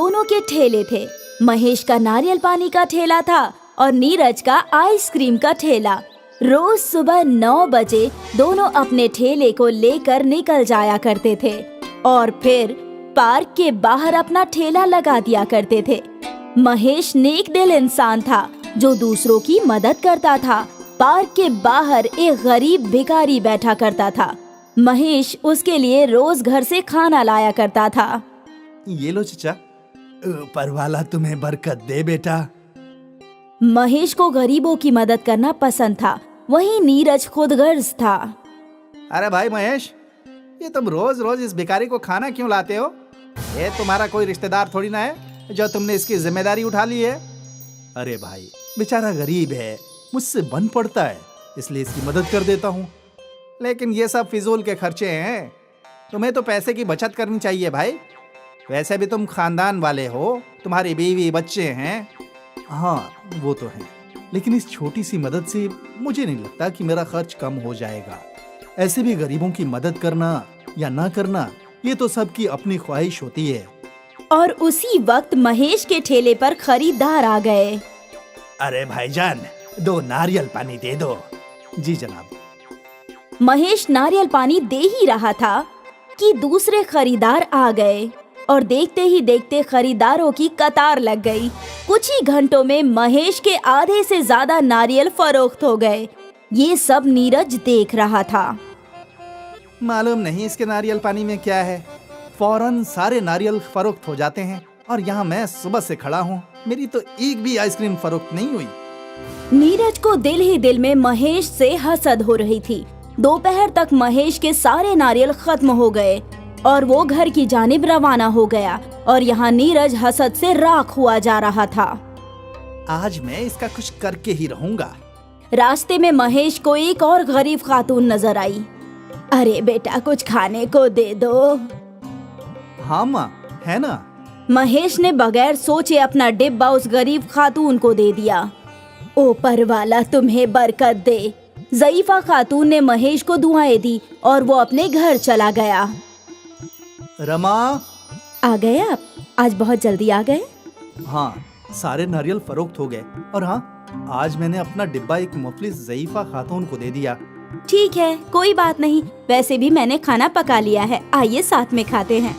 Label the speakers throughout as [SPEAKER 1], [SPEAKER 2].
[SPEAKER 1] दोनों के ठेले थे। महेश का नारियल पानी का ठेला था और नीरज का आइसक्रीम का ठेला। रोज सुबह 9 बजे दोनों अपने ठेले को लेकर निकल जाया करते थे और फिर पार्क के बाहर अपना ठेला लगा दिया करते थे। महेश नेक दिल इंसान था जो दूसरों की मदद करता था। पार्क के बाहर एक गरीब भिखारी बैठा करता था। महेश उसके लिए रोज घर से खाना लाया करता था।
[SPEAKER 2] ये लो चचा, ऊपर वाला तुम्हें बरकत दे बेटा।
[SPEAKER 1] महेश को गरीबों की मदद करना पसंद था। वहीं नीरज खुदगर्ज था।
[SPEAKER 2] अरे भाई महेश, ये तुम रोज रोज इस भिखारी को खाना क्यों लाते हो? ये तुम्हारा कोई रिश्तेदार थोड़ी ना है जो तुमने इसकी जिम्मेदारी उठा ली है। अरे भाई, बेचारा गरीब है, मुझसे बन पड़ता है, इसलिए इसकी मदद कर देता हूँ। लेकिन ये सब फिजूल के खर्चे हैं। तुम्हें तो पैसे की बचत करनी चाहिए भाई। वैसे भी तुम खानदान वाले हो, तुम्हारी बीवी बच्चे हैं। हाँ वो तो है, लेकिन इस छोटी सी मदद से मुझे नहीं लगता कि मेरा खर्च कम हो जाएगा। ऐसे भी गरीबों की मदद करना या ना करना, ये तो सबकी अपनी ख्वाहिश होती है।
[SPEAKER 1] और उसी वक्त महेश के ठेले पर खरीदार आ गए।
[SPEAKER 2] अरे भाईजान, 2 नारियल पानी दे दो। जी जनाब।
[SPEAKER 1] महेश नारियल पानी दे ही रहा था कि दूसरे खरीदार आ गए और देखते ही देखते खरीदारों की कतार लग गई। कुछ ही घंटों में महेश के आधे से ज्यादा नारियल फरोख्त हो गए। ये सब नीरज देख रहा था।
[SPEAKER 2] मालूम नहीं इसके नारियल पानी में क्या है, फौरन सारे नारियल फरोख्त हो जाते हैं और यहाँ मैं सुबह से खड़ा हूँ, मेरी तो एक भी आइसक्रीम फरोख्त नहीं हुई।
[SPEAKER 1] नीरज को दिल ही दिल में महेश से हसद हो रही थी। दोपहर तक महेश के सारे नारियल खत्म हो गए और वो घर की जानिब रवाना हो गया और यहाँ नीरज हसद से राख हुआ जा रहा था।
[SPEAKER 2] आज मैं इसका कुछ करके ही रहूंगा।
[SPEAKER 1] रास्ते में महेश को एक और गरीब खातून नजर आई। अरे बेटा, कुछ खाने को दे दो।
[SPEAKER 2] हाँ माँ, है ना।
[SPEAKER 1] महेश ने बगैर सोचे अपना डिब्बा उस गरीब खातून को दे दिया। ऊपर वाला तुम्हें बरकत दे। ज़ईफा खातून ने महेश को दुआएं दी और वो अपने घर चला गया।
[SPEAKER 2] रमा,
[SPEAKER 1] आ गए आप? आज बहुत जल्दी आ गए।
[SPEAKER 2] हाँ, सारे नारियल फरोख्त हो गए और हाँ, आज मैंने अपना डिब्बा एक मुफलिस ज़ईफा खातून को दे दिया।
[SPEAKER 1] ठीक है, कोई बात नहीं। वैसे भी मैंने खाना पका लिया है, आइए साथ में खाते हैं।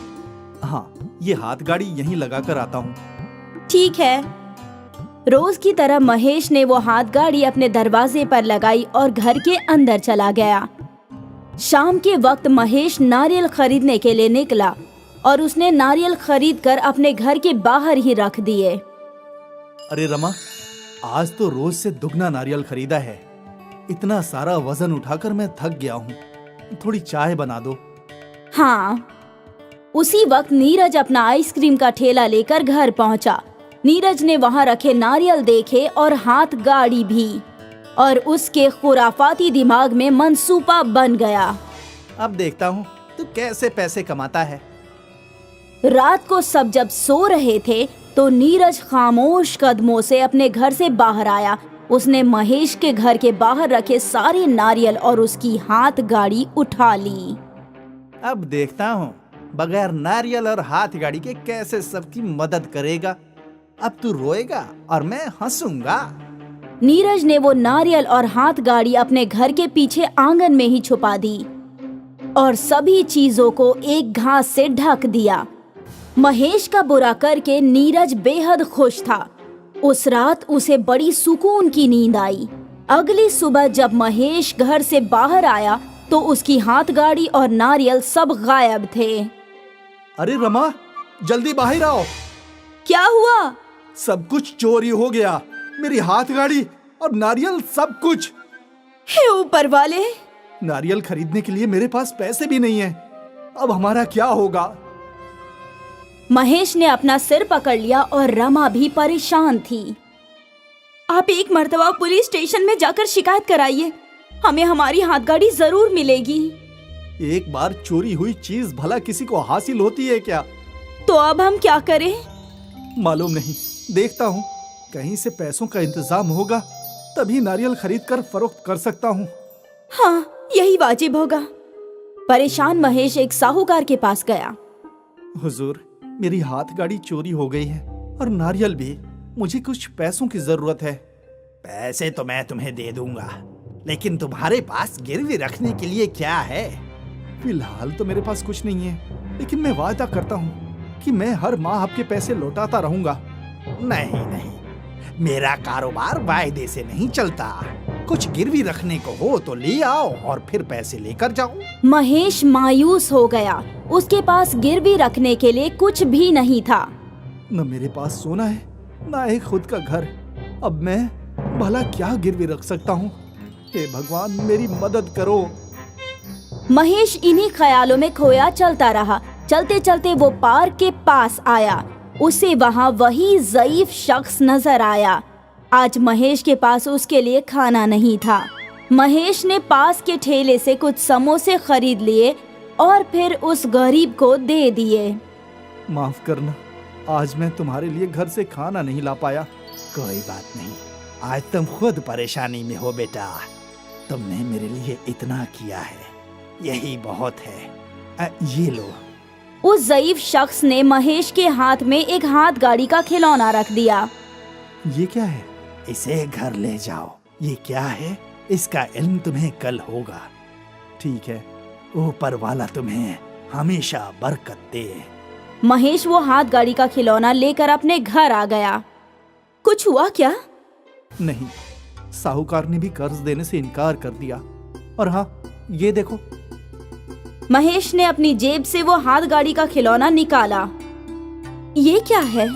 [SPEAKER 2] हाँ, ये हाथ गाड़ी यहीं लगा कर आता हूँ।
[SPEAKER 1] ठीक है। रोज की तरह महेश ने वो हाथ गाड़ी अपने दरवाजे पर लगाई और घर के अंदर चला गया। शाम के वक्त महेश नारियल खरीदने के लिए निकला और उसने नारियल खरीदकर अपने घर के बाहर ही रख दिए।
[SPEAKER 2] अरे रमा, आज तो रोज से दुगना नारियल खरीदा है। इतना सारा वजन उठाकर मैं थक गया हूँ, थोड़ी चाय बना दो।
[SPEAKER 1] हाँ। उसी वक्त नीरज अपना आइसक्रीम का ठेला लेकर घर पहुंचा। नीरज ने वहां रखे नारियल देखे और हाथ गाड़ी भी, और उसके खुराफाती दिमाग में मंसूबा बन गया।
[SPEAKER 2] अब देखता हूँ तू कैसे पैसे कमाता है।
[SPEAKER 1] रात को सब जब सो रहे थे तो नीरज खामोश कदमों से अपने घर से बाहर आया। उसने महेश के घर के बाहर रखे सारे नारियल और उसकी हाथ गाड़ी उठा ली।
[SPEAKER 2] अब देखता हूँ बगैर नारियल और हाथ गाड़ी के कैसे सबकी मदद करेगा। अब तू रोएगा और मैं हंसूंगा।
[SPEAKER 1] नीरज ने वो नारियल और हाथ गाड़ी अपने घर के पीछे आंगन में ही छुपा दी और सभी चीजों को एक घास से ढक दिया। महेश का बुरा करके नीरज बेहद खुश था। उस रात उसे बड़ी सुकून की नींद आई। अगली सुबह जब महेश घर से बाहर आया तो उसकी हाथ गाड़ी और नारियल सब गायब थे।
[SPEAKER 2] अरे रमा, जल्दी बाहर आओ।
[SPEAKER 1] क्या हुआ?
[SPEAKER 2] सब कुछ चोरी हो गया, मेरी हाथ गाड़ी और नारियल सब कुछ।
[SPEAKER 1] हे ऊपर वाले!
[SPEAKER 2] नारियल खरीदने के लिए मेरे पास पैसे भी नहीं है। अब हमारा क्या होगा?
[SPEAKER 1] महेश ने अपना सिर पकड़ लिया और रमा भी परेशान थी। आप एक मर्तबा पुलिस स्टेशन में जाकर शिकायत कराइए, हमें हमारी हाथ गाड़ी जरूर मिलेगी।
[SPEAKER 2] एक बार चोरी हुई चीज भला किसी को हासिल होती है क्या?
[SPEAKER 1] तो अब हम क्या करें?
[SPEAKER 2] मालूम नहीं, देखता हूँ कहीं से पैसों का इंतजाम होगा तभी नारियल खरीद कर फरोख्त कर सकता हूँ।
[SPEAKER 1] हाँ, यही वाजिब होगा। परेशान महेश एक साहूकार के पास गया।
[SPEAKER 2] हुजूर, मेरी हाथ गाड़ी चोरी हो गई है और नारियल भी। मुझे कुछ पैसों की जरूरत है। पैसे तो मैं तुम्हें दे दूंगा, लेकिन तुम्हारे पास गिरवी रखने के लिए क्या है? फिलहाल तो मेरे पास कुछ नहीं है, लेकिन मैं वादा करता हूँ कि मैं हर माह आपके पैसे लौटाता रहूंगा। नहीं नहीं, मेरा कारोबार वायदे से नहीं चलता। कुछ गिरवी रखने को हो तो ले आओ और फिर पैसे लेकर जाओ।
[SPEAKER 1] महेश मायूस हो गया। उसके पास गिरवी रखने के लिए कुछ भी नहीं था।
[SPEAKER 2] न मेरे पास सोना है, न एक खुद का घर। अब मैं भला क्या गिरवी रख सकता हूँ? हे भगवान, मेरी मदद करो।
[SPEAKER 1] महेश इन्हीं ख्यालों में खोया चलता रहा। चलते चलते वो पार्क के पास आया। उसे वहाँ वही ज़ईफ शख्स नजर आया। आज महेश के पास उसके लिए खाना नहीं था। महेश ने पास के ठेले से कुछ समोसे खरीद लिए और फिर उस गरीब को दे दिए।
[SPEAKER 2] माफ करना, आज मैं तुम्हारे लिए घर से खाना नहीं ला पाया। कोई बात नहीं, आज तुम खुद परेशानी में हो बेटा। तुमने मेरे लिए इतना किया है, यही बहुत है। ये लो।
[SPEAKER 1] उस ज़ईफ शख्स ने महेश के हाथ में एक हाथ गाड़ी का खिलौना रख दिया।
[SPEAKER 2] ये क्या है? इसे घर ले जाओ। ये क्या है? इसका इल्म तुम्हें कल होगा। ठीक है, ऊपर वाला तुम्हें हमेशा बरकत दे।
[SPEAKER 1] महेश वो हाथ गाड़ी का खिलौना लेकर अपने घर आ गया। कुछ हुआ क्या?
[SPEAKER 2] नहीं, साहूकार ने भी कर्ज देने से इनकार कर दिया। और हाँ, ये देखो।
[SPEAKER 1] महेश ने अपनी जेब से वो हाथ गाड़ी का खिलौना निकाला। ये क्या है?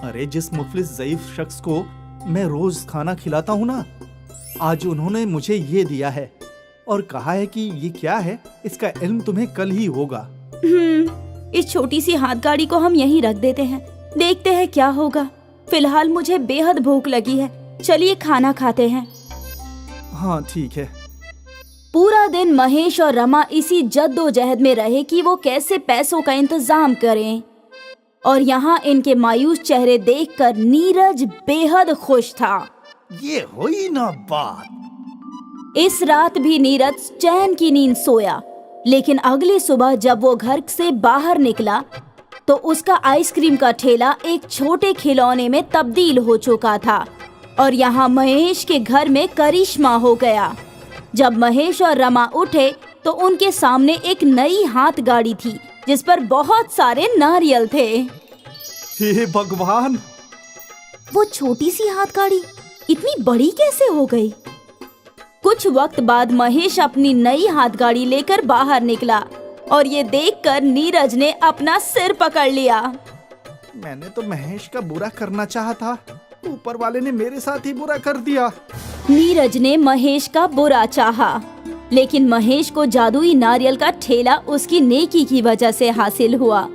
[SPEAKER 2] अरे, जिस मुफलिस ज़ईफ शख्स को मैं रोज खाना खिलाता हूँ ना, आज उन्होंने मुझे ये दिया है और कहा है कि ये क्या है, इसका इल्म तुम्हें कल ही होगा।
[SPEAKER 1] इस छोटी सी हाथ गाड़ी को हम यहीं रख देते हैं, देखते हैं क्या होगा। फिलहाल मुझे बेहद भूख लगी है, चलिए खाना खाते हैं।
[SPEAKER 2] हाँ ठीक है।
[SPEAKER 1] पूरा दिन महेश और रमा इसी जद्दोजहद में रहे कि वो कैसे पैसों का इंतजाम करें। और यहाँ इनके मायूस चेहरे देखकर नीरज बेहद खुश था।
[SPEAKER 2] ये हुई ना बात।
[SPEAKER 1] इस रात भी नीरज चैन की नींद सोया, लेकिन अगली सुबह जब वो घर से बाहर निकला तो उसका आइसक्रीम का ठेला एक छोटे खिलौने में तब्दील हो चुका था। और यहाँ महेश के घर में करिश्मा हो गया। जब महेश और रमा उठे तो उनके सामने एक नई हाथ गाड़ी थी जिस पर बहुत सारे नारियल थे।
[SPEAKER 2] हे भगवान!
[SPEAKER 1] वो छोटी सी हाथ गाड़ी इतनी बड़ी कैसे हो गई? कुछ वक्त बाद महेश अपनी नई हाथ गाड़ी लेकर बाहर निकला और ये देखकर नीरज ने अपना सिर पकड़ लिया।
[SPEAKER 2] मैंने तो महेश का बुरा करना चाहा था, ऊपर वाले ने मेरे साथ ही बुरा कर दिया।
[SPEAKER 1] नीरज ने महेश का बुरा चाहा, लेकिन महेश को जादुई नारियल का ठेला उसकी नेकी की वजह से हासिल हुआ।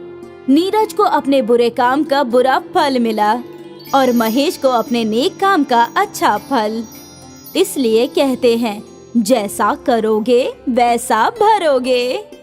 [SPEAKER 1] नीरज को अपने बुरे काम का बुरा फल मिला और महेश को अपने नेक काम का अच्छा फल। इसलिए कहते हैं, जैसा करोगे वैसा भरोगे।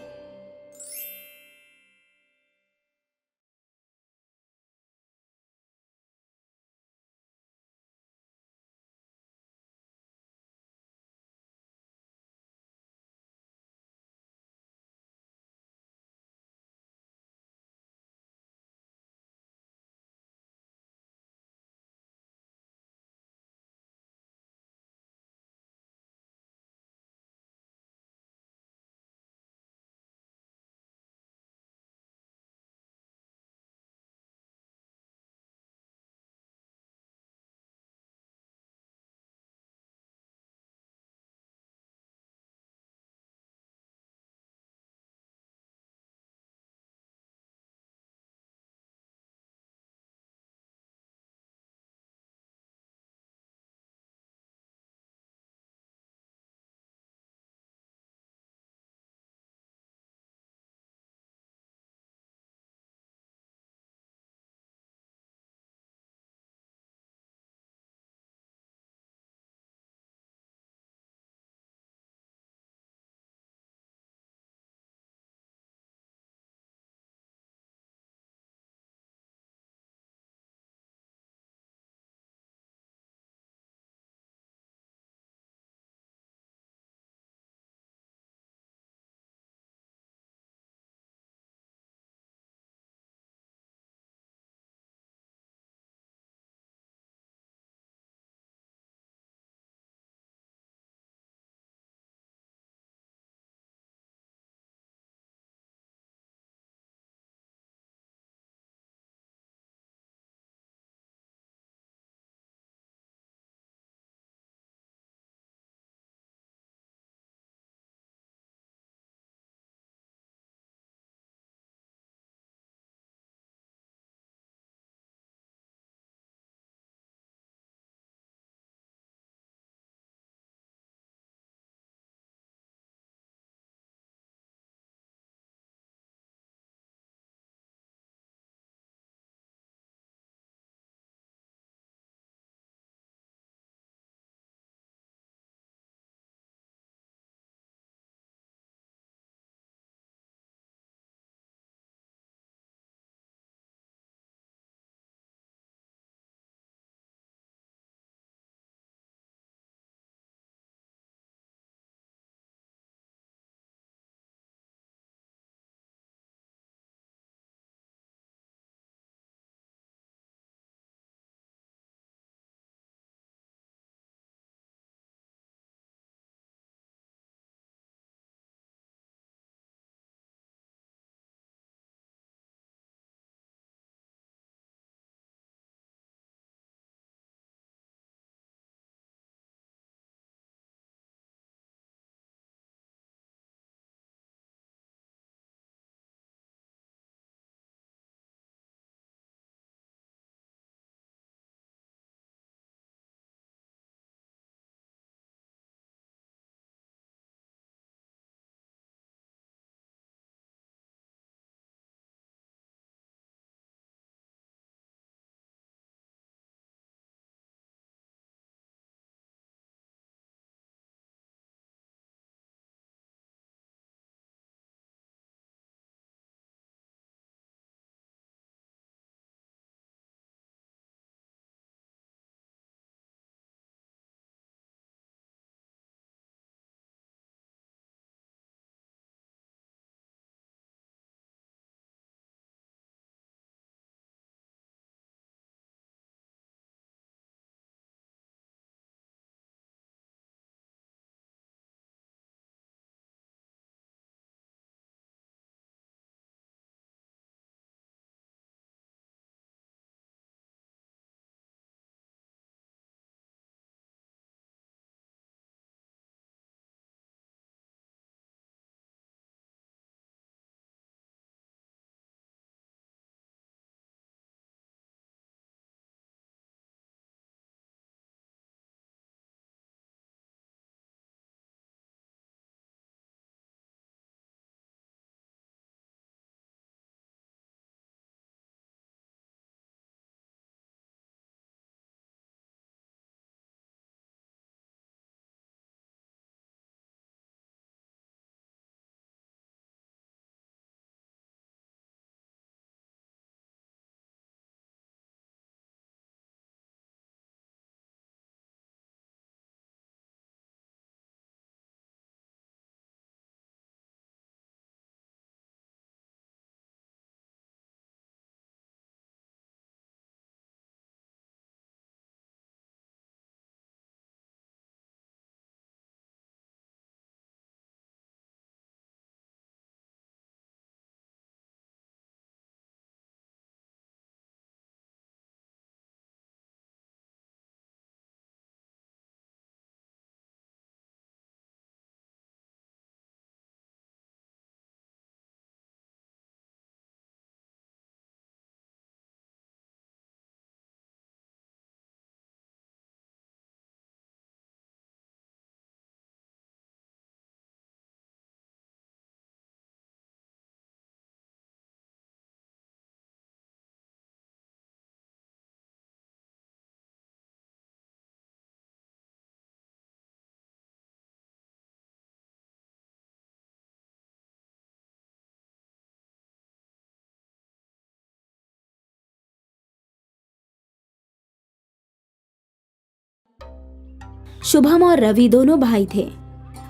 [SPEAKER 1] शुभम और रवि दोनों भाई थे।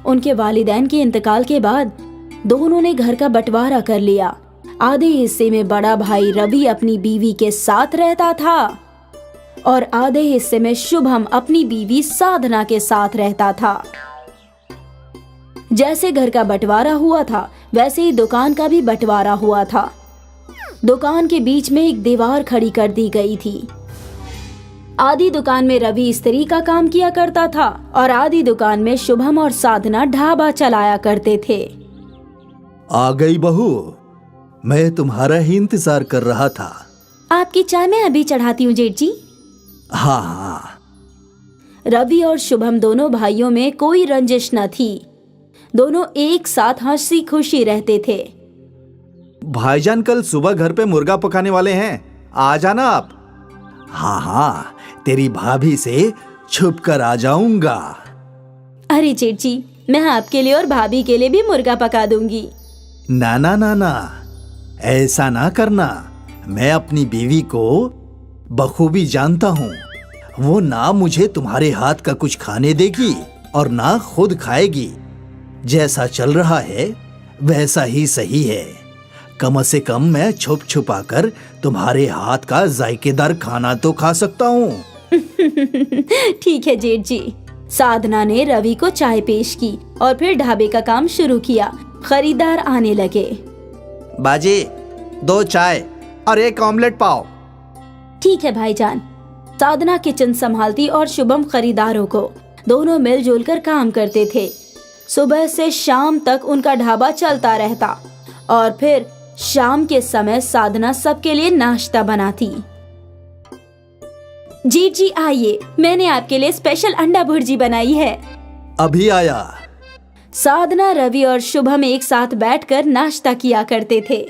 [SPEAKER 1] उनके वालिदैन के इंतकाल के बाद दोनों ने घर का बंटवारा कर लिया। आधे हिस्से में बड़ा भाई रवि अपनी बीवी के साथ रहता था और आधे हिस्से में शुभम अपनी बीवी साधना के साथ रहता था। जैसे घर का बंटवारा हुआ था वैसे ही दुकान का भी बंटवारा हुआ था। दुकान के बीच में एक दीवार खड़ी कर दी गई थी। आधी दुकान में रवि स्त्री का काम किया करता था और आधी दुकान में शुभम और साधना ढाबा चलाया करते थे।
[SPEAKER 3] आ गई बहू, मैं तुम्हारा ही इंतजार कर रहा था।
[SPEAKER 1] आपकी चाय मैं अभी चढ़ाती हूँ जेठ जी।
[SPEAKER 3] हाँ।
[SPEAKER 1] रवि और शुभम दोनों भाइयों में कोई रंजिश न थी। दोनों एक साथ हंसी खुशी रहते थे।
[SPEAKER 2] भाईजान कल सुबह घर पे मुर्गा पकाने वाले हैं, आ जाना आप।
[SPEAKER 3] हाँ हाँ, तेरी भाभी से छुप कर आ जाऊंगा।
[SPEAKER 1] अरे जेठ जी, मैं आपके लिए और भाभी के लिए भी मुर्गा पका दूंगी।
[SPEAKER 3] ना ना ना ना, ऐसा ना करना। मैं अपनी बीवी को बखूबी जानता हूँ। वो ना मुझे तुम्हारे हाथ का कुछ खाने देगी और ना खुद खाएगी। जैसा चल रहा है वैसा ही सही है। कम से कम मैं छुप छुपा कर तुम्हारे हाथ का जायकेदार खाना तो खा सकता हूँ।
[SPEAKER 1] ठीक है जेठ जी। साधना ने रवि को चाय पेश की और फिर ढाबे का काम शुरू किया। खरीदार आने लगे।
[SPEAKER 2] बाजी 2 चाय और 1 ऑमलेट पाव।
[SPEAKER 1] ठीक है भाईजान। साधना किचन संभालती और शुभम खरीदारों को। दोनों मिलजुल कर काम करते थे। सुबह से शाम तक उनका ढाबा चलता रहता और फिर शाम के समय साधना सबके लिए नाश्ता बनाती। जीत जी आइए, मैंने आपके लिए स्पेशल अंडा भुर्जी बनाई है।
[SPEAKER 3] अभी आया।
[SPEAKER 1] साधना, रवि और शुभम एक साथ बैठकर नाश्ता किया करते थे।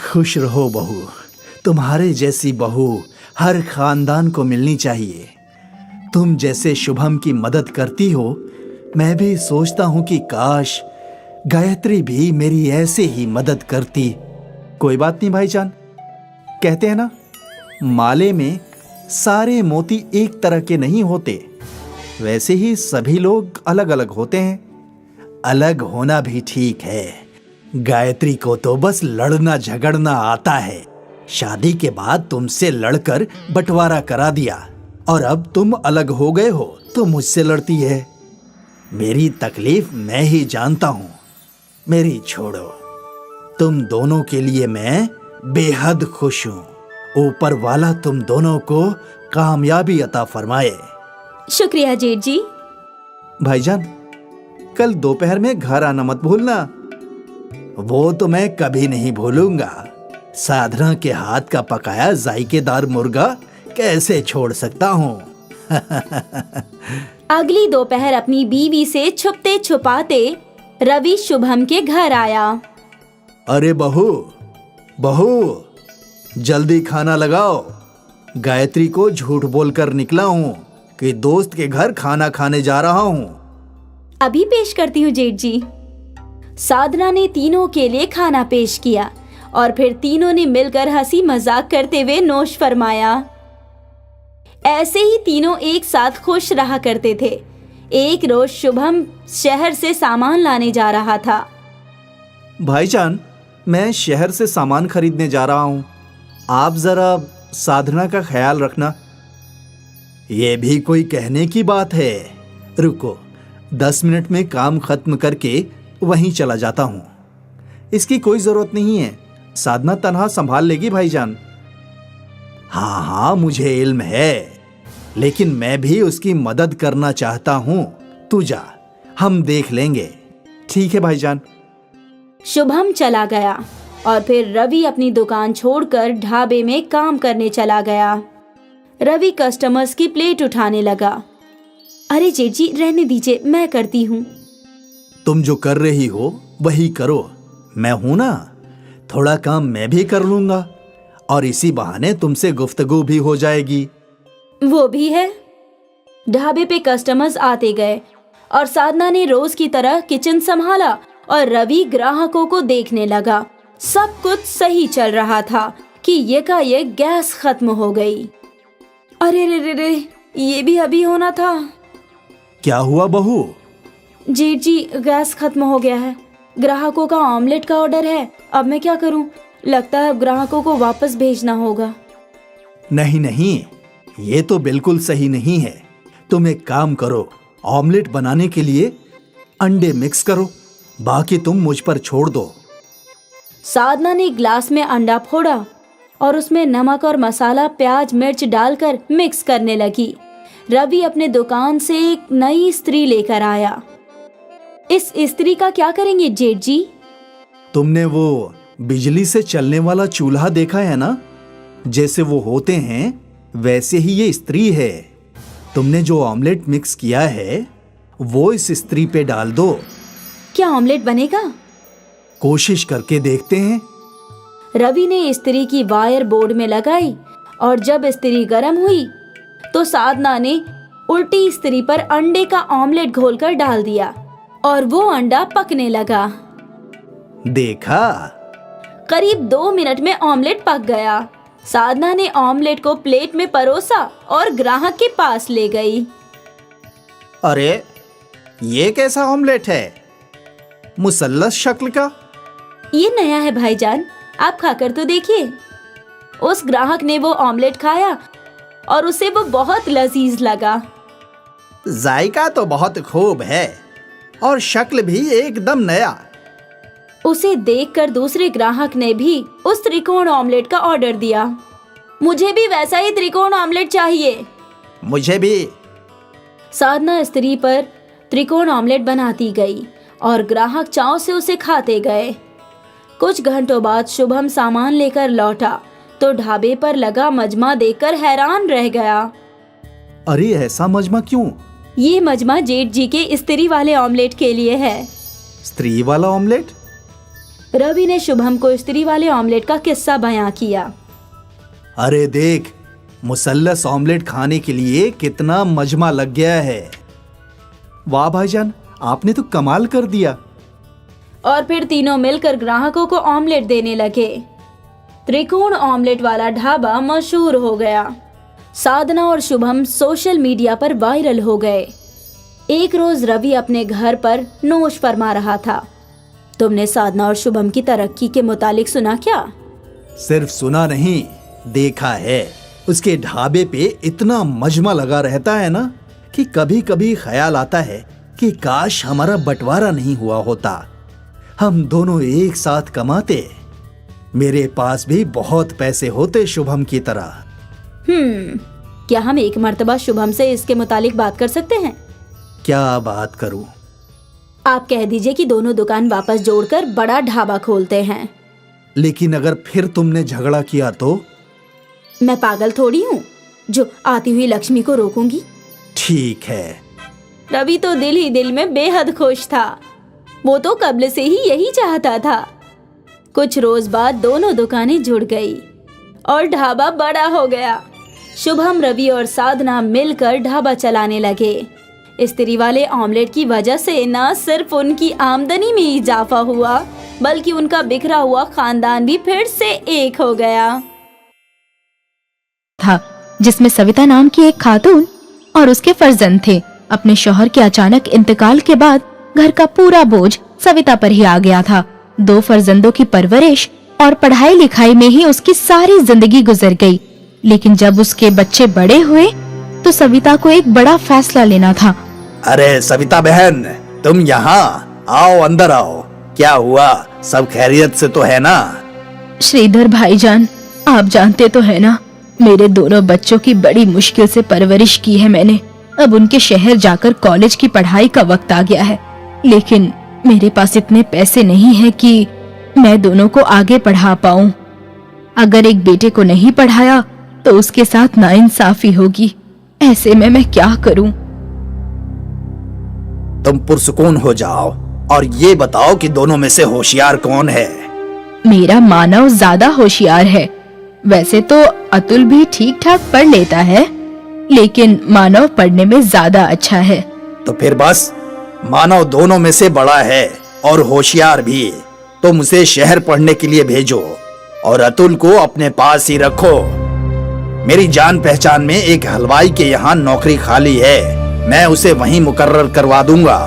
[SPEAKER 3] खुश रहो बहू, तुम्हारे जैसी बहू हर खानदान को मिलनी चाहिए। तुम जैसे शुभम की मदद करती हो, मैं भी सोचता हूँ कि काश गायत्री भी मेरी ऐसे ही मदद करती।
[SPEAKER 2] कोई बात नहीं भाईजान, कहते हैं ना माले में सारे मोती एक तरह के नहीं होते, वैसे ही सभी लोग अलग अलग होते हैं।
[SPEAKER 3] अलग होना भी ठीक है। गायत्री को तो बस लड़ना झगड़ना आता है। शादी के बाद तुमसे लड़कर बंटवारा करा दिया और अब तुम अलग हो गए हो तो मुझसे लड़ती है। मेरी तकलीफ मैं ही जानता हूँ। मेरी छोड़ो। तुम दोनों के लिए मैं बेहद खुश हूँ। ऊपर वाला तुम दोनों को कामयाबी अता फरमाए।
[SPEAKER 1] शुक्रिया जेठ जी।
[SPEAKER 2] भाईजान कल दोपहर में घर आना मत भूलना।
[SPEAKER 3] वो तो मैं कभी नहीं भूलूंगा। साधना के हाथ का पकाया जायकेदार मुर्गा कैसे छोड़ सकता हूँ।
[SPEAKER 1] अगली दोपहर अपनी बीवी से छुपते छुपाते रवि शुभम के घर आया।
[SPEAKER 3] अरे बहू बहू, जल्दी खाना लगाओ। गायत्री को झूठ बोलकर निकला हूँ कि दोस्त के घर खाना खाने जा रहा हूँ।
[SPEAKER 1] अभी पेश करती हूँ जेठ जी। साधना ने तीनों के लिए खाना पेश किया और फिर तीनों ने मिलकर हंसी मजाक करते हुए नोश फरमाया। ऐसे ही तीनों एक साथ खुश रहा करते थे। एक रोज शुभम शहर से सामान लाने जा रहा था।
[SPEAKER 2] भाईजान मैं शहर से सामान खरीदने जा रहा हूँ, आप जरा साधना का ख्याल रखना।
[SPEAKER 3] ये भी कोई कहने की बात है। रुको, 10 मिनट में काम खत्म करके वहीं चला जाता हूँ।
[SPEAKER 2] इसकी कोई जरूरत नहीं है, साधना तन्हा संभाल लेगी भाईजान।
[SPEAKER 3] हाँ हाँ, मुझे इल्म है, लेकिन मैं भी उसकी मदद करना चाहता हूँ। तू जा, हम देख लेंगे।
[SPEAKER 2] ठीक है भाईजान।
[SPEAKER 1] शुभम चला गया और फिर रवि अपनी दुकान छोड़कर ढाबे में काम करने चला गया। रवि कस्टमर्स की प्लेट उठाने लगा। अरे जेठ जी रहने दीजिए, मैं करती हूँ।
[SPEAKER 3] तुम जो कर रही हो वही करो, मैं हूं ना। थोड़ा काम मैं भी कर लूंगा और इसी बहाने तुमसे गुफ्तगू भी हो जाएगी।
[SPEAKER 1] वो भी है। ढाबे पे कस्टमर्स आते गए और साधना ने रोज की तरह किचन संभाला और रवि ग्राहकों को देखने लगा। सब कुछ सही चल रहा था कि एकाएक गैस खत्म हो गई। अरे रे रे रे, ये भी अभी होना था।
[SPEAKER 3] क्या हुआ बहू?
[SPEAKER 1] जेठ जी, गैस खत्म हो गया है। ग्राहकों का ऑमलेट का ऑर्डर है। अब मैं क्या करूं? लगता है अब ग्राहकों को वापस भेजना होगा।
[SPEAKER 3] नहीं नहीं, ये तो बिल्कुल सही नहीं है। तुम एक काम करो, ऑमलेट बनाने के लिए अंडे मिक्स करो, बाकी तुम मुझ पर छोड़ दो।
[SPEAKER 1] साधना ने ग्लास में अंडा फोड़ा और उसमें नमक और मसाला, प्याज, मिर्च डालकर मिक्स करने लगी। रवि अपने दुकान से एक नई स्त्री लेकर आया। इस स्त्री का क्या करेंगे जेठ जी?
[SPEAKER 3] तुमने वो बिजली से चलने वाला चूल्हा देखा है ना? जैसे वो होते हैं वैसे ही ये स्त्री है। तुमने जो ऑमलेट मिक्स किया है वो इस स्त्री पे डाल दो।
[SPEAKER 1] क्या ऑमलेट बनेगा?
[SPEAKER 3] कोशिश करके देखते हैं।
[SPEAKER 1] रवि ने स्त्री की वायर बोर्ड में लगाई और जब स्त्री गर्म हुई तो साधना ने उल्टी स्त्री पर अंडे का ऑमलेट घोलकर डाल दिया और वो अंडा पकने लगा।
[SPEAKER 3] देखा?
[SPEAKER 1] करीब 2 मिनट में ऑमलेट पक गया। साधना ने ऑमलेट को प्लेट में परोसा और ग्राहक के पास ले गई।
[SPEAKER 2] अरे, ये कैसा ऑमलेट है? मुसल्लस शक्ल का।
[SPEAKER 1] ये नया है भाईजान, आप खाकर तो देखिए। उस ग्राहक ने वो ऑमलेट खाया और उसे वो बहुत लजीज लगा।
[SPEAKER 2] जायका तो बहुत खूब है और शक्ल भी एकदम नया।
[SPEAKER 1] उसे देखकर दूसरे ग्राहक ने भी उस त्रिकोण ऑमलेट का ऑर्डर दिया। मुझे भी वैसा ही त्रिकोण ऑमलेट चाहिए।
[SPEAKER 2] मुझे भी।
[SPEAKER 1] साधना स्त्री पर त्रिकोण ऑमलेट बनाती गई और ग्राहक चाव से उसे खाते गए। कुछ घंटों बाद शुभम सामान लेकर लौटा तो ढाबे पर लगा मजमा देखकर हैरान रह गया।
[SPEAKER 3] अरे ऐसा मजमा क्यों?
[SPEAKER 1] ये मजमा जेठ जी के स्त्री वाले ऑमलेट के लिए है।
[SPEAKER 3] स्त्री वाला ऑमलेट?
[SPEAKER 1] रवि ने शुभम को स्त्री वाले ऑमलेट का किस्सा बयां किया।
[SPEAKER 3] अरे देख, मुसल्लस ऑमलेट खाने के लिए कितना मजमा लग गया है। वाह भाईजान, आपने तो कमाल कर दिया।
[SPEAKER 1] और फिर तीनों मिलकर ग्राहकों को ऑमलेट देने लगे। त्रिकोण ऑमलेट वाला ढाबा मशहूर हो गया। साधना और शुभम सोशल मीडिया पर वायरल हो गए। एक रोज रवि अपने घर पर नोश फरमा रहा था। तुमने साधना और शुभम की तरक्की के मुतालिक सुना क्या?
[SPEAKER 3] सिर्फ सुना नहीं, देखा है। उसके ढाबे पे इतना मजमा लगा रहता है ना कि कभी कभी ख्याल आता है कि काश हमारा बंटवारा नहीं हुआ होता, हम दोनों एक साथ कमाते, मेरे पास भी बहुत पैसे होते शुभम की तरह।
[SPEAKER 1] क्या हम एक मर्तबा शुभम से इसके मुतालिक बात कर सकते हैं?
[SPEAKER 3] क्या बात करूं?
[SPEAKER 1] आप कह दीजिए कि दोनों दुकान वापस जोड़कर बड़ा ढाबा खोलते हैं।
[SPEAKER 3] लेकिन अगर फिर तुमने झगड़ा किया तो?
[SPEAKER 1] मैं पागल थोड़ी हूँ जो आती हुई लक्ष्मी को रोकूंगी।
[SPEAKER 3] ठीक है।
[SPEAKER 1] रवि तो दिल ही दिल में बेहद खुश था। वो तो कब्ल से ही यही चाहता था। कुछ रोज बाद दोनों दुकानें जुड़ गई और ढाबा बड़ा हो गया। शुभम, रवि और साधना मिलकर ढाबा चलाने लगे। स्त्री वाले ऑमलेट की वजह से न सिर्फ उनकी आमदनी में इजाफा हुआ बल्कि उनका बिखरा हुआ खानदान भी फिर से एक हो गया
[SPEAKER 4] था, जिसमें सविता नाम की एक खातून और उसके फर्जंद थे। अपने शौहर के अचानक इंतकाल के बाद घर का पूरा बोझ सविता पर ही आ गया था। 2 फर्जंदों की परवरिश और पढ़ाई लिखाई में ही उसकी सारी जिंदगी गुजर गई। लेकिन जब उसके बच्चे बड़े हुए तो सविता को एक बड़ा फैसला लेना था।
[SPEAKER 3] अरे सविता बहन, तुम यहाँ आओ, अंदर आओ। क्या हुआ, सब खैरियत से तो है ना?
[SPEAKER 4] श्रीधर भाईजान, आप जानते तो है ना, मेरे दोनों बच्चों की बड़ी मुश्किल से परवरिश की है मैंने। अब उनके शहर जाकर कॉलेज की पढ़ाई का वक्त आ गया है, लेकिन मेरे पास इतने पैसे नहीं है कि मैं दोनों को आगे पढ़ा पाऊं। अगर एक बेटे को नहीं पढ़ाया तो उसके साथ नाइंसाफी होगी। ऐसे में मैं क्या करूं?
[SPEAKER 3] तुम पुरसुकून हो जाओ और ये बताओ कि दोनों में से होशियार कौन है?
[SPEAKER 4] मेरा मानव ज्यादा होशियार है। वैसे तो अतुल भी ठीक ठाक पढ़ लेता है, लेकिन मानव पढ़ने में ज्यादा अच्छा है।
[SPEAKER 3] तो फिर बस, मानव दोनों में से बड़ा है और होशियार भी। तुम उसे शहर पढ़ने के लिए भेजो और अतुल को अपने पास ही रखो। मेरी जान पहचान में एक हलवाई के यहाँ नौकरी खाली है, मैं उसे वहीं मुकर्रर करवा दूंगा।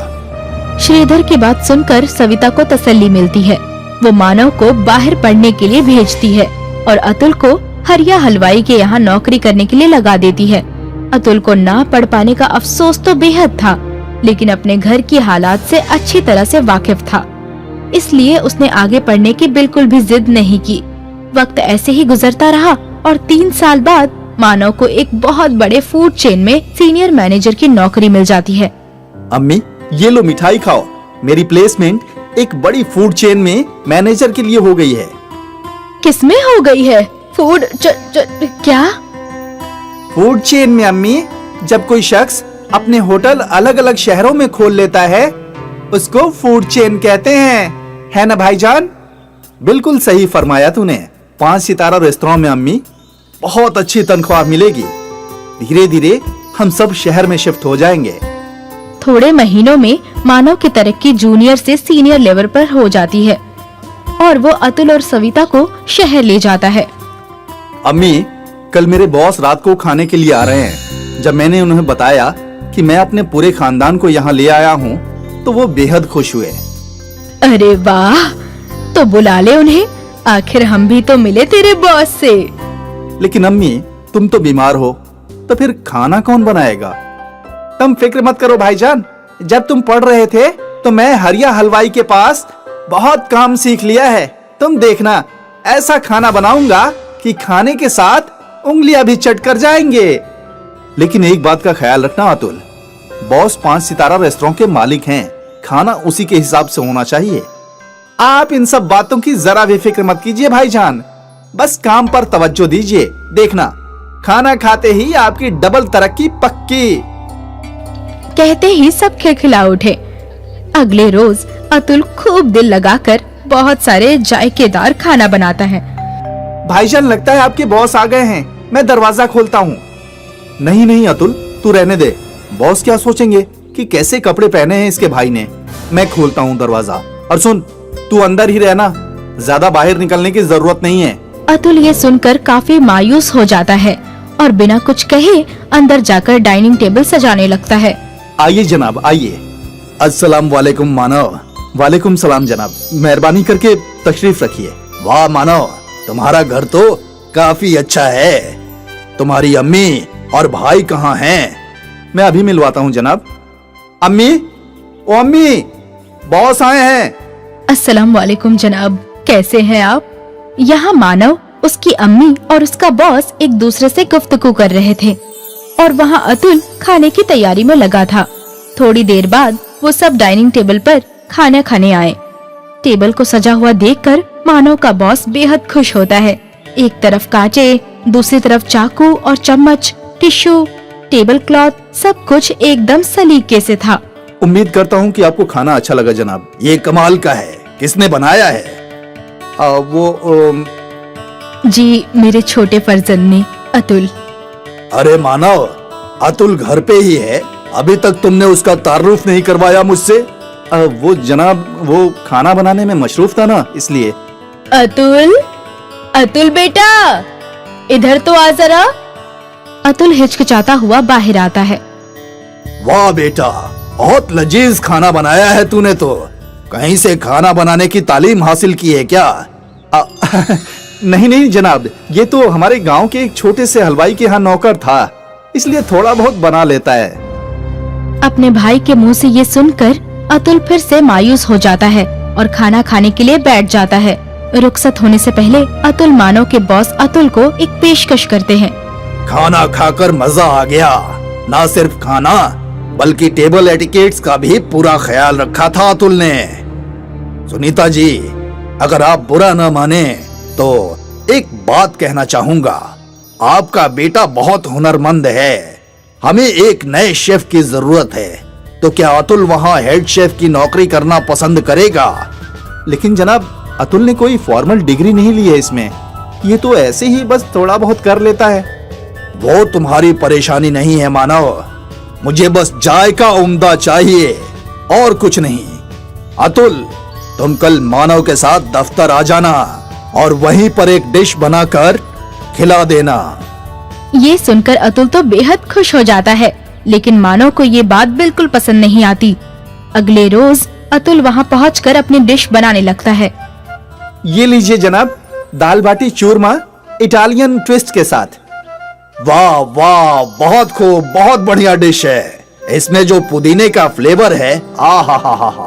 [SPEAKER 4] श्रीधर की बात सुनकर सविता को तसल्ली मिलती है। वो मानव को बाहर पढ़ने के लिए भेजती है और अतुल को हरिया हलवाई के यहाँ नौकरी करने के लिए लगा देती है। अतुल को ना पढ़ पाने का अफसोस तो बेहद था, लेकिन अपने घर की हालात से अच्छी तरह से वाकिफ था, इसलिए उसने आगे पढ़ने की बिल्कुल भी जिद नहीं की। वक्त ऐसे ही गुजरता रहा और 3 साल बाद मानव को एक बहुत बड़े फूड चेन में सीनियर मैनेजर की नौकरी मिल जाती है।
[SPEAKER 3] अम्मी, ये लो मिठाई खाओ। मेरी प्लेसमेंट एक बड़ी फूड चेन में मैनेजर के लिए हो गई है।
[SPEAKER 4] किसमें हो गई है? फूड क्या?
[SPEAKER 3] फूड चेन में अम्मी। जब कोई शख्स अपने होटल अलग अलग शहरों में खोल लेता है, उसको फूड चेन कहते हैं, है ना भाईजान? बिल्कुल सही फरमाया तूने। 5 सितारा रेस्तरां में अम्मी बहुत अच्छी तनख्वाह मिलेगी। धीरे धीरे हम सब शहर में शिफ्ट हो जाएंगे।
[SPEAKER 4] थोड़े महीनों में मानव की तरक्की जूनियर से सीनियर लेवल पर हो जाती है और वो अतुल और सविता को शहर ले जाता है।
[SPEAKER 3] अम्मी, कल मेरे बॉस रात को खाने के लिए आ रहे हैं। जब मैंने उन्हें बताया कि मैं अपने पूरे खानदान को यहाँ ले आया हूँ, तो वो बेहद खुश हुए।
[SPEAKER 4] अरे वाह, तो बुला ले उन्हें, आखिर हम भी तो मिले तेरे बॉस से।
[SPEAKER 3] लेकिन अम्मी, तुम तो बीमार हो, तो फिर खाना कौन बनाएगा?
[SPEAKER 2] तुम फिक्र मत करो भाईजान। जब तुम पढ़ रहे थे तो मैं हरिया हलवाई के पास बहुत काम सीख लिया है। तुम देखना, ऐसा खाना बनाऊंगा कि खाने के साथ उंगलियां भी चट कर जाएंगे।
[SPEAKER 3] लेकिन एक बात का ख्याल रखना अतुल, बॉस 5 सितारा रेस्तरां के मालिक हैं। खाना उसी के हिसाब से होना चाहिए।
[SPEAKER 2] आप इन सब बातों की जरा भी फिक्र मत कीजिए भाईजान, बस काम पर तवज्जो दीजिए। देखना, खाना खाते ही आपकी डबल तरक्की पक्की।
[SPEAKER 4] कहते ही सब खिलखिला उठे। अगले रोज अतुल खूब दिल लगाकर बहुत सारे जायकेदार खाना बनाता है।
[SPEAKER 2] भाईजान, लगता है आपके बॉस आ गए हैं। मैं दरवाजा खोलता हूँ।
[SPEAKER 3] नहीं नहीं अतुल, तू रहने दे। बॉस क्या सोचेंगे कि कैसे कपड़े पहने हैं इसके भाई ने। मैं खोलता हूँ दरवाजा। और सुन, तू अंदर ही रहना, ज्यादा बाहर निकलने की जरूरत नहीं है।
[SPEAKER 4] अतुल ये सुनकर काफी मायूस हो जाता है और बिना कुछ कहे अंदर जाकर डाइनिंग टेबल सजाने लगता है।
[SPEAKER 3] आइए जनाब, आइए। अस्सलाम वालेकुम मानव। वालेकुम सलाम जनाब, मेहरबानी करके तशरीफ रखिए। वाह मानव, तुम्हारा घर तो काफी अच्छा है। तुम्हारी अम्मी और भाई कहाँ हैं?
[SPEAKER 2] मैं अभी मिलवाता हूँ जनाब। अम्मी, ओ अम्मी, बॉस आए हैं।
[SPEAKER 4] अस्सलाम वालेकुम जनाब, कैसे हैं आप? यहाँ मानव, उसकी अम्मी और उसका बॉस एक दूसरे से गुफ्तगू कर रहे थे और वहाँ अतुल खाने की तैयारी में लगा था। थोड़ी देर बाद वो सब डाइनिंग टेबल पर खाना खाने आए। टेबल को सजा हुआ देखकर मानव का बॉस बेहद खुश होता है। एक तरफ कांटे, दूसरी तरफ चाकू और चम्मच, टिश्यू, टेबल क्लॉथ, सब कुछ एकदम सलीके से था।
[SPEAKER 3] उम्मीद करता हूँ कि आपको खाना अच्छा लगा जनाब। ये कमाल का है। किसने बनाया है?
[SPEAKER 4] जी, मेरे छोटे फर्जंद ने, अतुल।
[SPEAKER 3] अरे मानव, अतुल घर पे ही है। अभी तक तुमने उसका तारुफ नहीं करवाया मुझसे।
[SPEAKER 2] वो जनाब, वो खाना बनाने में मशरूफ था ना, इसलिए।
[SPEAKER 4] अतुल, अतुल बेटा, इधर तो आ जरा। अतुल हिचकिचाता हुआ बाहर आता है।
[SPEAKER 3] वाह बेटा, बहुत लजीज खाना बनाया है तूने तो। कहीं से खाना बनाने की तालीम हासिल की है क्या?
[SPEAKER 2] नहीं नहीं जनाब, ये तो हमारे गांव के एक छोटे से हलवाई के यहाँ नौकर था, इसलिए थोड़ा बहुत बना लेता है।
[SPEAKER 4] अपने भाई के मुंह से ये सुनकर अतुल फिर से मायूस हो जाता है और खाना खाने के लिए बैठ जाता है। रुखसत होने से पहले अतुल मानव के बॉस अतुल को एक पेशकश करते हैं।
[SPEAKER 3] खाना खाकर मजा आ गया। ना सिर्फ खाना, बल्कि टेबल एटिकेट्स का भी पूरा ख्याल रखा था अतुल ने। सुनीता जी, अगर आप बुरा न माने तो एक बात कहना चाहूंगा। आपका बेटा बहुत हुनरमंद है। हमें एक नए शेफ की जरूरत है। तो क्या अतुल वहाँ हेड शेफ की नौकरी करना पसंद करेगा?
[SPEAKER 2] लेकिन जनाब, अतुल ने कोई फॉर्मल डिग्री नहीं ली है इसमें। ये तो ऐसे ही बस थोड़ा बहुत कर लेता है।
[SPEAKER 3] वो तुम्हारी परेशानी नहीं है मानव। मुझे बस जायका उम्दा चाहिए और कुछ नहीं। अतुल, तुम कल मानव के साथ दफ्तर आ जाना और वहीं पर एक डिश बनाकर खिला देना।
[SPEAKER 4] ये सुनकर अतुल तो बेहद खुश हो जाता है लेकिन मानव को ये बात बिल्कुल पसंद नहीं आती। अगले रोज अतुल वहाँ पहुँचकर अपनी डिश बनाने लगता है।
[SPEAKER 2] ये लीजिए जनाब, दाल बाटी चूरमा इटालियन ट्विस्ट के साथ।
[SPEAKER 3] वाह वाह, बहुत खूब, बहुत बढ़िया डिश है। इसमें जो पुदीने का फ्लेवर है, आ हा हा हा हा।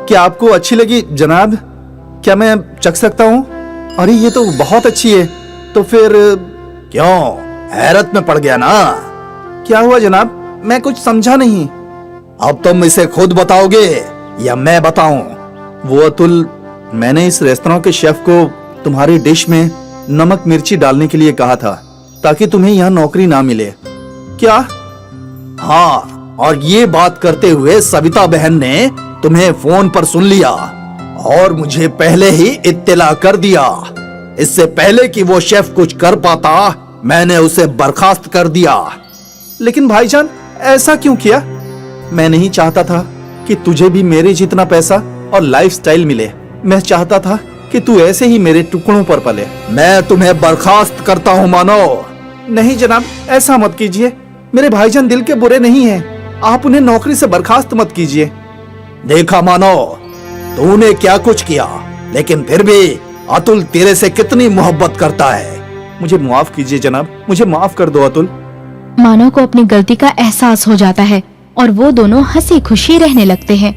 [SPEAKER 2] क्या आपको अच्छी लगी जनाब? क्या मैं चख सकता हूँ? अरे ये तो बहुत अच्छी है। तो फिर
[SPEAKER 3] क्यों, हैरत में पड़ गया ना?
[SPEAKER 2] क्या हुआ जनाब? मैं कुछ समझा नहीं।
[SPEAKER 3] अब तुम इसे खुद बताओगे या मैं बताऊं?
[SPEAKER 2] वो अतुल, मैंने इस रेस्तरां के शेफ को तुम्हारी डिश में नमक मिर्ची डालने के लिए कहा था ताकि तुम्हें यहाँ नौकरी ना मिले। क्या?
[SPEAKER 3] हाँ, और ये बात करते हुए सविता बहन ने तुम्हें फोन पर सुन लिया और मुझे पहले ही इत्तला कर दिया। इससे पहले कि वो शेफ कुछ कर पाता, मैंने उसे बर्खास्त कर दिया।
[SPEAKER 2] लेकिन भाईजान, ऐसा क्यों किया? मैं नहीं चाहता था कि तुझे भी मेरे जितना पैसा और लाइफस्टाइल मिले। मैं चाहता था कि तू ऐसे ही मेरे टुकड़ों पर पले।
[SPEAKER 3] मैं तुम्हें बर्खास्त करता हूँ मानो।
[SPEAKER 2] नहीं जनाब, ऐसा मत कीजिए। मेरे भाईजान दिल के बुरे नहीं हैं। आप उन्हें नौकरी से बर्खास्त मत कीजिए।
[SPEAKER 3] देखा मानो, तूने क्या कुछ किया, लेकिन फिर भी अतुल तेरे से कितनी मोहब्बत करता है।
[SPEAKER 2] मुझे माफ कीजिए जनाब, मुझे माफ कर दो अतुल।
[SPEAKER 4] मानव को अपनी गलती का एहसास हो जाता है और वो दोनों हंसी खुशी रहने लगते हैं।